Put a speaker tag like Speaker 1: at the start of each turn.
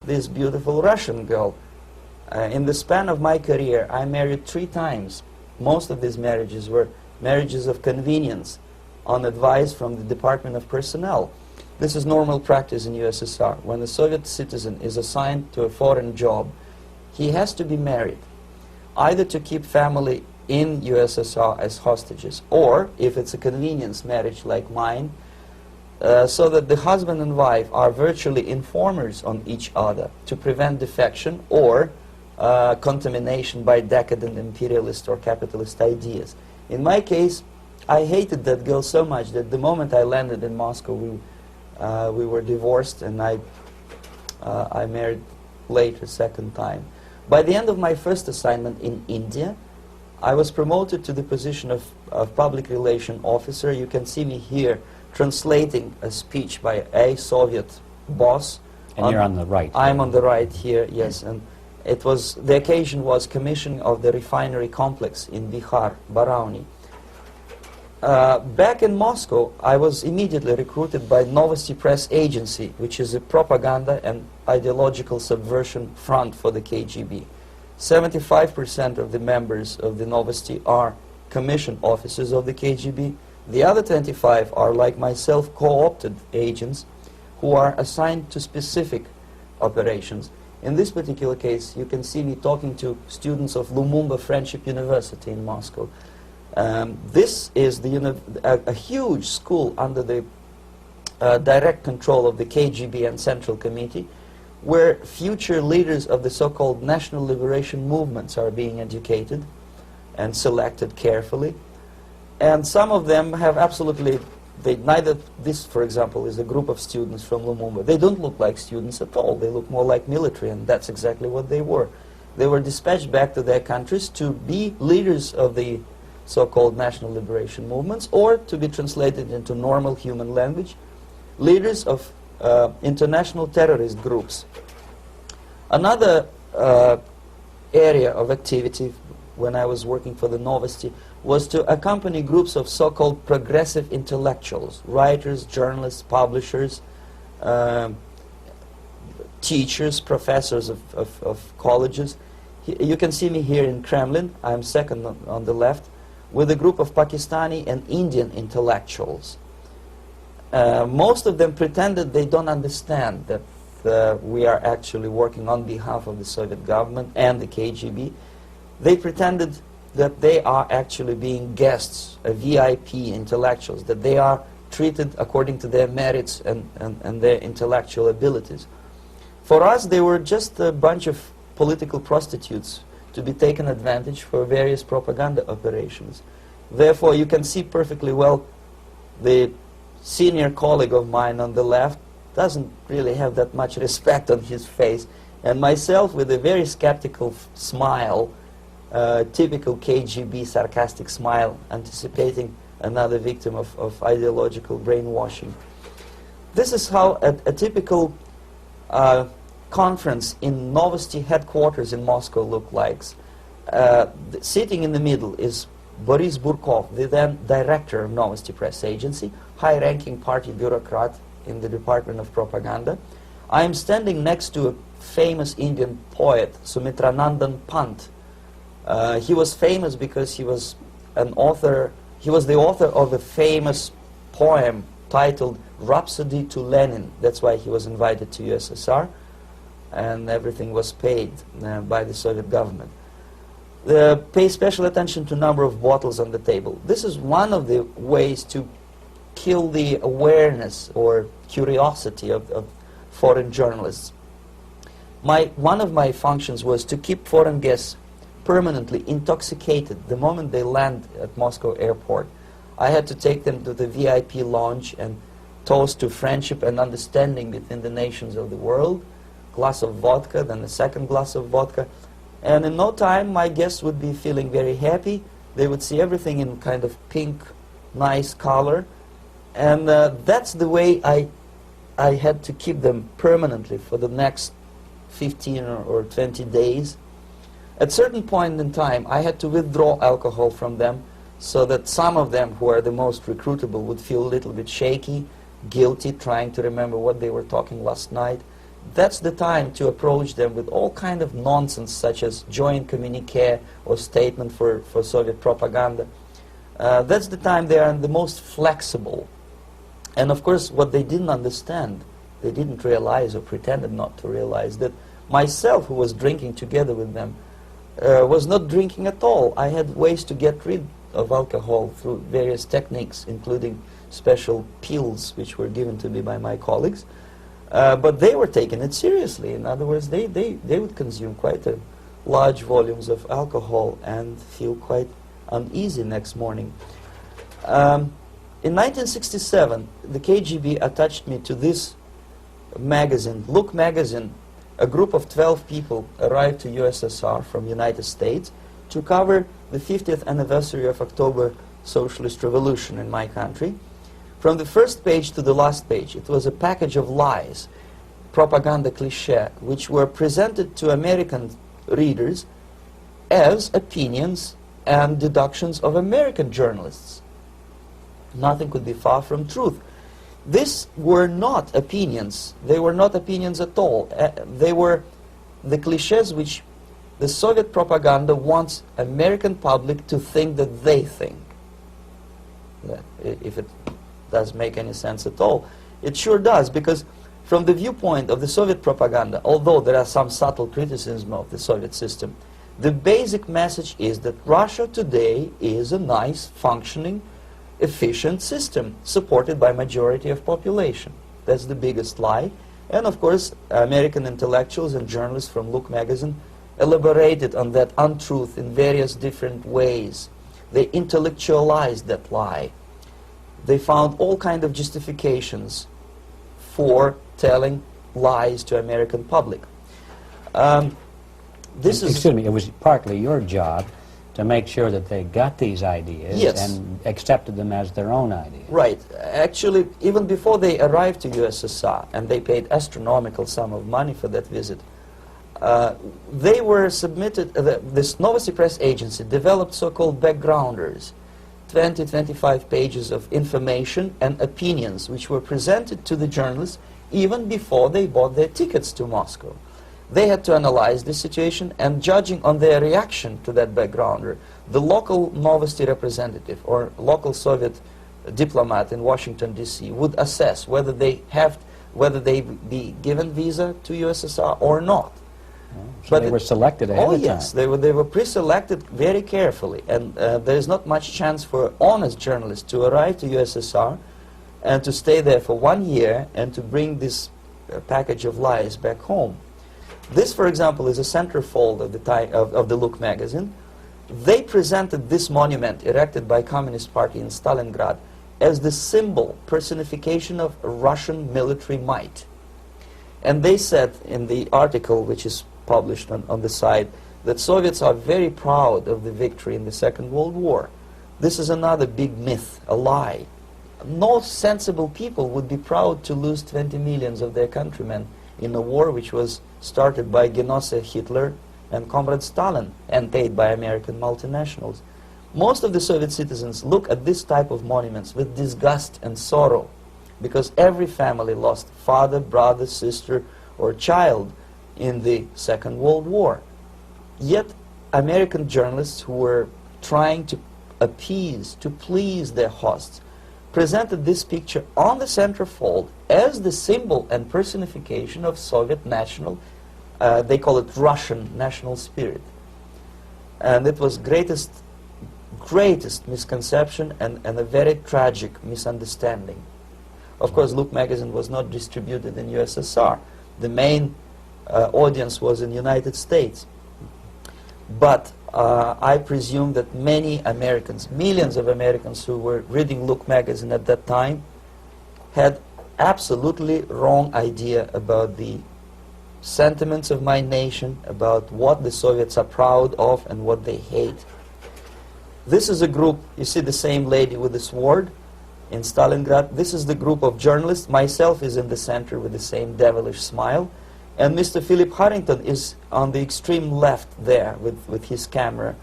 Speaker 1: this beautiful Russian girl. In the span of my career, I married 3 times. Most of these marriages were marriages of convenience on advice from the Department of Personnel. This is normal practice in USSR. When a Soviet citizen is assigned to a foreign job, he has to be married, either to keep family in USSR as hostages, or, if it's a convenience marriage like mine, so that the husband and wife are virtually informers on each other to prevent defection or contamination by decadent imperialist or capitalist ideas. In my case, I hated that girl so much that the moment I landed in Moscow, we were divorced, and I married later, second time. By the end of my first assignment in India, I was promoted to the position of public relation officer. You can see me here translating a speech by a Soviet boss.
Speaker 2: And you're on the right.
Speaker 1: I'm on the right here, yes. And it was, the occasion was commissioning of the refinery complex in Bihar, Barauni. Back in Moscow, I was immediately recruited by Novosti Press Agency, which is a propaganda and ideological subversion front for the KGB. 75% of the members of the Novosti are commissioned officers of the KGB. The other 25 are, like myself, co-opted agents who are assigned to specific operations. In this particular case, you can see me talking to students of Lumumba Friendship University in Moscow. This is a huge school under the direct control of the KGB and Central Committee, where future leaders of the so-called national liberation movements are being educated and selected carefully. And some of them have absolutely, this, for example, is a group of students from Lumumba. They don't look like students at all. They look more like military, and that's exactly what they were. They were dispatched back to their countries to be leaders of the so-called national liberation movements, or to be translated into normal human language, leaders of international terrorist groups. Another area of activity when I was working for the Novosti was to accompany groups of so-called progressive intellectuals, writers, journalists, publishers, teachers, professors of colleges. You can see me here in Kremlin. I'm second on the left, with a group of Pakistani and Indian intellectuals. Most of them pretended they don't understand that we are actually working on behalf of the Soviet government and the KGB. They pretended that they are actually being guests, VIP intellectuals, that they are treated according to their merits and their intellectual abilities. For us, they were just a bunch of political prostitutes to be taken advantage for various propaganda operations. Therefore, you can see perfectly well the senior colleague of mine on the left doesn't really have that much respect on his face, and myself with a very skeptical smile, typical KGB sarcastic smile, anticipating another victim of ideological brainwashing. This is how a typical conference in Novosti headquarters in Moscow looked like. Sitting in the middle is Boris Burkov, the then director of Novosti Press Agency, high-ranking party bureaucrat in the Department of Propaganda. I am standing next to a famous Indian poet, Sumitranandan Pant. He was famous because he was an author. He was the author of a famous poem titled Rhapsody to Lenin. That's why he was invited to USSR, and everything was paid by the Soviet government. Pay special attention to number of bottles on the table. This is one of the ways to kill the awareness or curiosity of foreign journalists. One of my functions was to keep foreign guests permanently intoxicated the moment they land at Moscow airport. I had to take them to the VIP lounge and toast to friendship and understanding between the nations of the world, glass of vodka, then a second glass of vodka, and in no time my guests would be feeling very happy. They would see everything in kind of pink, nice color, and that's the way I had to keep them permanently for the next 15 or 20 days. At a certain point in time, I had to withdraw alcohol from them so that some of them, who are the most recruitable, would feel a little bit shaky, guilty, trying to remember what they were talking last night. that's the time to approach them with all kind of nonsense, such as joint communique or statement for Soviet propaganda. That's the time they are the most flexible. And of course, what they didn't understand, they didn't realize or pretended not to realize, that myself, who was drinking together with them, was not drinking at all. I had ways to get rid of alcohol through various techniques, including special pills which were given to me by my colleagues. But they were taking it seriously. In other words, they would consume quite large volumes of alcohol and feel quite uneasy next morning. In 1967, the KGB attached me to this magazine, Look magazine. A group of 12 people arrived to USSR from United States to cover the 50th anniversary of October Socialist Revolution in my country. From the first page to the last page, it was a package of lies, propaganda cliché, which were presented to American readers as opinions and deductions of American journalists. Nothing could be far from truth. These were not opinions. They were not opinions at all. They were the clichés which the Soviet propaganda wants American public to think that they think. If it does make any sense at all. It sure does, because from the viewpoint of the Soviet propaganda, although there are some subtle criticisms of the Soviet system, the basic message is that Russia today is a nice, functioning, efficient system supported by majority of population. That's the biggest lie. And of course, American intellectuals and journalists from Look magazine elaborated on that untruth in various different ways. They intellectualized that lie. They found all kinds of justifications for telling lies to American public.
Speaker 2: Excuse me, it was partly your job to make sure that they got these ideas,
Speaker 1: yes,
Speaker 2: and accepted them as their own ideas.
Speaker 1: Right. Actually, even before they arrived to USSR, and they paid astronomical sum of money for that visit, they were submitted, this Novosti Press agency developed so-called backgrounders, 20-25 pages of information and opinions which were presented to the journalists even before they bought their tickets to Moscow. They had to analyze the situation, and judging on their reaction to that backgrounder, the local Novosti representative or local Soviet diplomat in Washington, D.C. would assess whether they be given visa to USSR or not.
Speaker 2: So but they were selected ahead of time.
Speaker 1: Oh yes, they were pre-selected very carefully, and there is not much chance for honest journalists to arrive to USSR and to stay there for 1 year and to bring this package of lies back home. This, for example, is a centerfold of the Look magazine. They presented this monument erected by Communist Party in Stalingrad as the symbol, personification of Russian military might. And they said in the article, which is published on the site, that Soviets are very proud of the victory in the Second World War. This is another big myth, a lie. No sensible people would be proud to lose 20 millions of their countrymen in a war which was started by Genosse Hitler and Comrade Stalin and paid by American multinationals. Most of the Soviet citizens look at this type of monuments with disgust and sorrow, because every family lost father, brother, sister, or child in the Second World War. Yet American journalists who were trying to appease, to please their hosts, presented this picture on the centerfold as the symbol and personification of Soviet national, they call it Russian national spirit. And it was greatest misconception and a very tragic misunderstanding. Of course, Look magazine was not distributed in USSR. The main audience was in the United States. But I presume that many Americans, millions of Americans who were reading Look magazine at that time, had absolutely wrong idea about the sentiments of my nation, about what the Soviets are proud of and what they hate. This is a group, you see the same lady with the sword in Stalingrad. This is the group of journalists. Myself is in the center with the same devilish smile. And Mr. Philip Harrington is on the extreme left there with his camera